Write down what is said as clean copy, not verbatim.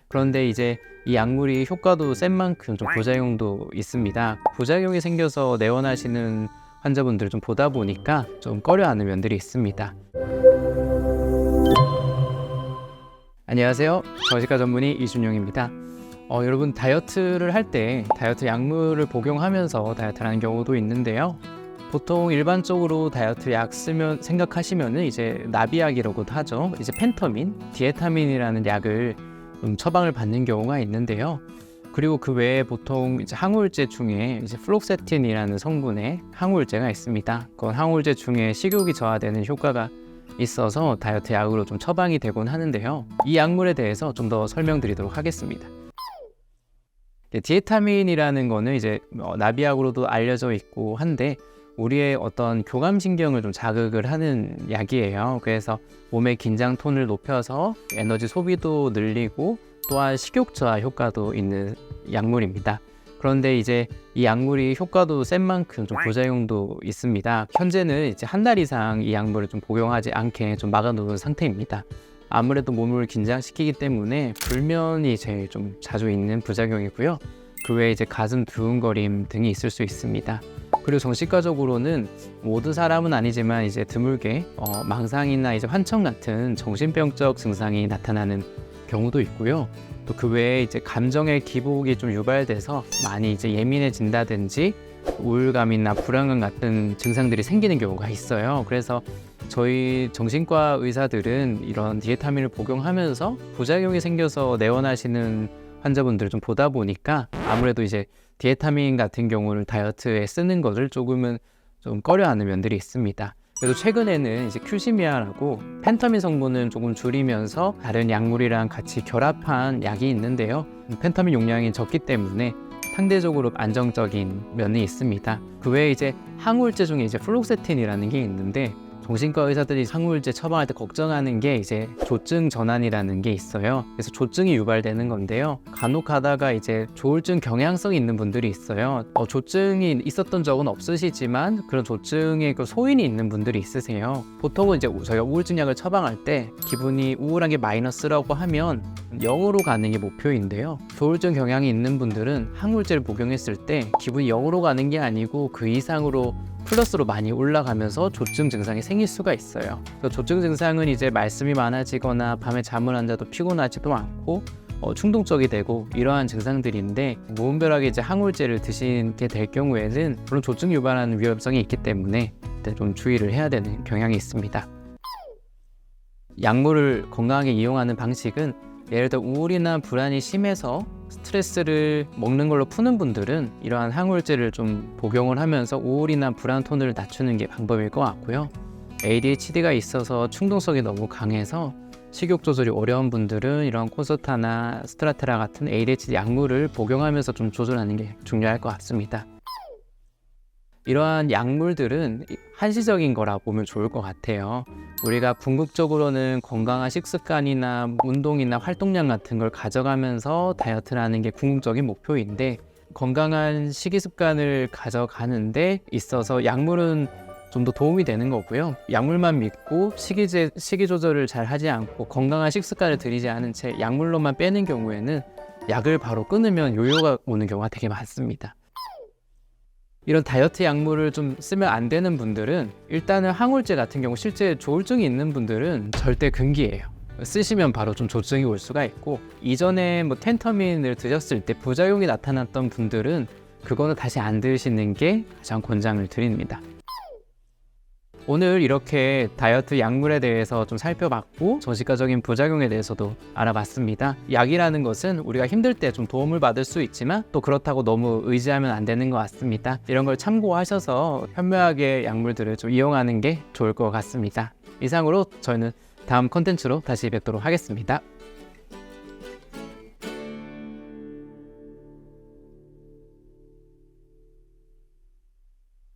그런데 이제 이 약물이 효과도 센 만큼 좀 부작용도 있습니다. 부작용이 생겨서 내원하시는 환자분들을 좀 보다 보니까 좀 꺼려하는 면들이 있습니다. 안녕하세요. 정신과 전문의 이준용입니다. 여러분 다이어트를 할 때 다이어트 약물을 복용하면서 다이어트를 하는 경우도 있는데요. 보통 일반적으로 다이어트 약 쓰면 생각하시면은 이제 나비약이라고도 하죠. 이제 펜터민, 디에타민이라는 약을 처방을 받는 경우가 있는데요. 그리고 그 외에 보통 이제 항우울제 중에 이제 플록세틴이라는 성분의 항우울제가 있습니다. 그건 항우울제 중에 식욕이 저하되는 효과가 있어서 다이어트 약으로 좀 처방이 되곤 하는데요. 이 약물에 대해서 좀 더 설명드리도록 하겠습니다. 디에타민이라는 거는 이제 나비약으로도 알려져 있고 한데 우리의 어떤 교감신경을 좀 자극을 하는 약이에요. 그래서 몸의 긴장 톤을 높여서 에너지 소비도 늘리고 또한 식욕 저하 효과도 있는 약물입니다. 그런데 이제 이 약물이 효과도 센 만큼 좀 부작용도 있습니다. 현재는 이제 한 달 이상 이 약물을 좀 복용하지 않게 좀 막아놓은 상태입니다. 아무래도 몸을 긴장시키기 때문에 불면이 제일 좀 자주 있는 부작용이고요. 그 외에 이제 가슴 두근거림 등이 있을 수 있습니다. 그리고 정신과적으로는 모든 사람은 아니지만 이제 드물게 망상이나 이제 환청 같은 정신병적 증상이 나타나는 경우도 있고요. 또 그 외에 이제 감정의 기복이 좀 유발돼서 많이 이제 예민해진다든지 우울감이나 불안감 같은 증상들이 생기는 경우가 있어요. 그래서 저희 정신과 의사들은 이런 디에타민을 복용하면서 부작용이 생겨서 내원하시는 환자분들을 좀 보다 보니까 아무래도 이제 디에타민 같은 경우를 다이어트에 쓰는 것을 조금은 좀 꺼려하는 면들이 있습니다. 그래도 최근에는 이제 큐시미아라고 펜터민 성분을 조금 줄이면서 다른 약물이랑 같이 결합한 약이 있는데요. 펜터민 용량이 적기 때문에 상대적으로 안정적인 면이 있습니다. 그 외에 이제 항우울제 중에 이제 플록세틴이라는 게 있는데 정신과 의사들이 항우울제 처방할 때 걱정하는 게 이제 조증 전환이라는 게 있어요. 그래서 조증이 유발되는 건데요. 간혹 가다가 이제 조울증 경향성이 있는 분들이 있어요. 조증이 있었던 적은 없으시지만 그런 조증의 그 소인이 있는 분들이 있으세요. 보통은 이제 저희가 우울증 약을 처방할 때 기분이 우울한 게 마이너스라고 하면 0으로 가는 게 목표인데요. 조울증 경향이 있는 분들은 항우울제를 복용했을 때 기분이 0으로 가는 게 아니고 그 이상으로 플러스로 많이 올라가면서 조증 증상이 생길 수가 있어요. 조증 증상은 이제 말씀이 많아지거나 밤에 잠을 안 자도 피곤하지도 않고 충동적이 되고 이러한 증상들인데 무분별하게 이제 항우울제를 드시게 될 경우에는 물론 조증 유발하는 위험성이 있기 때문에 좀 주의를 해야 되는 경향이 있습니다. 약물을 건강하게 이용하는 방식은 예를 들어 우울이나 불안이 심해서 스트레스를 먹는 걸로 푸는 분들은 이러한 항우울제를 좀 복용을 하면서 우울이나 불안 톤을 낮추는 게 방법일 것 같고요. ADHD가 있어서 충동성이 너무 강해서 식욕 조절이 어려운 분들은 이런 콘서타나 스트라테라 같은 ADHD 약물을 복용하면서 좀 조절하는 게 중요할 것 같습니다. 이러한 약물들은 한시적인 거라 보면 좋을 것 같아요. 우리가 궁극적으로는 건강한 식습관이나 운동이나 활동량 같은 걸 가져가면서 다이어트를 하는 게 궁극적인 목표인데 건강한 식이습관을 가져가는데 있어서 약물은 좀 더 도움이 되는 거고요. 약물만 믿고 식이 조절을 잘 하지 않고 건강한 식습관을 들이지 않은 채 약물로만 빼는 경우에는 약을 바로 끊으면 요요가 오는 경우가 되게 많습니다. 이런 다이어트 약물을 좀 쓰면 안 되는 분들은 일단은 항우울제 같은 경우 실제 조울증이 있는 분들은 절대 금기예요. 쓰시면 바로 좀 조증이 올 수가 있고 이전에 텐터민을 드셨을 때 부작용이 나타났던 분들은 그거는 다시 안 드시는 게 가장 권장을 드립니다. 오늘 이렇게 다이어트 약물에 대해서 좀 살펴봤고 정신과적인 부작용에 대해서도 알아봤습니다. 약이라는 것은 우리가 힘들 때 좀 도움을 받을 수 있지만 또 그렇다고 너무 의지하면 안 되는 것 같습니다. 이런 걸 참고하셔서 현명하게 약물들을 좀 이용하는 게 좋을 것 같습니다. 이상으로 저희는 다음 컨텐츠로 다시 뵙도록 하겠습니다.